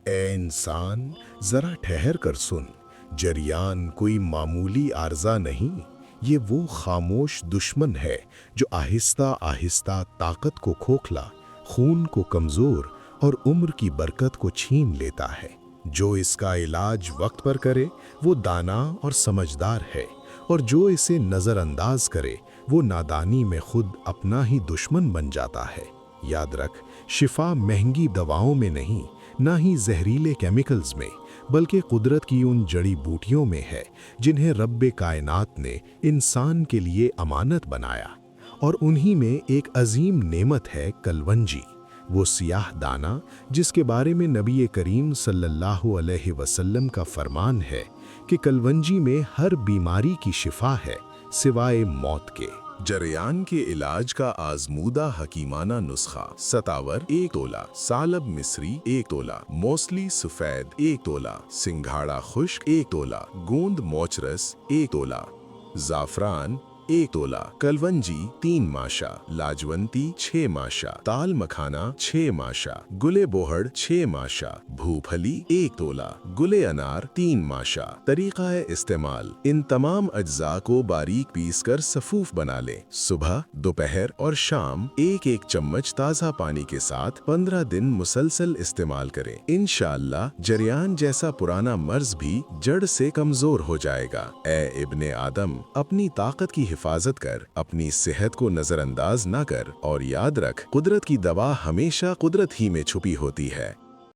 اے انسان، ذرا ٹھہر کر سن، جریان کوئی معمولی عارضہ نہیں، یہ وہ خاموش دشمن ہے جو آہستہ آہستہ طاقت کو کھوکھلا، خون کو کمزور اور عمر کی برکت کو چھین لیتا ہے۔ جو اس کا علاج وقت پر کرے وہ دانا اور سمجھدار ہے، اور جو اسے نظر انداز کرے وہ نادانی میں خود اپنا ہی دشمن بن جاتا ہے۔ یاد رکھ، شفا مہنگی دواؤں میں نہیں، نہ ہی زہریلے کیمیکلز میں، بلکہ قدرت کی ان جڑی بوٹیوں میں ہے جنہیں رب کائنات نے انسان کے لیے امانت بنایا۔ اور انہی میں ایک عظیم نعمت ہے کلونجی، وہ سیاہ دانہ جس کے بارے میں نبی کریم صلی اللہ علیہ وسلم کا فرمان ہے کہ کلونجی میں ہر بیماری کی شفا ہے سوائے موت کے۔ جریان کے علاج کا آزمودہ حکیمانہ نسخہ: ستاور 1 تولہ، سالب مصری 1 تولہ، موسلی سفید 1 تولہ، سنگھاڑا خشک 1 تولہ، گوند موچرس 1 تولہ، زعفران 1 تولہ، کلونجی 3 ماشا، لاجونتی 6 ماشا، تال مکھانا 6 ماشا، گلے بوہڑ 6 ماشا، بھو پھلی 1 تولہ، گلے انار 3 ماشا۔ طریقہ استعمال: ان تمام اجزاء کو باریک پیس کر سفوف بنا لیں۔ صبح، دوپہر اور شام ایک ایک چمچ تازہ پانی کے ساتھ 15 دن مسلسل استعمال کریں۔ انشاءاللہ جریان جیسا پرانا مرض بھی جڑ سے کمزور ہو جائے گا۔ اے ابن آدم، اپنی طاقت کی حفاظت کر، اپنی صحت کو نظر انداز نہ کر، اور یاد رکھ، قدرت کی دوا ہمیشہ قدرت ہی میں چھپی ہوتی ہے۔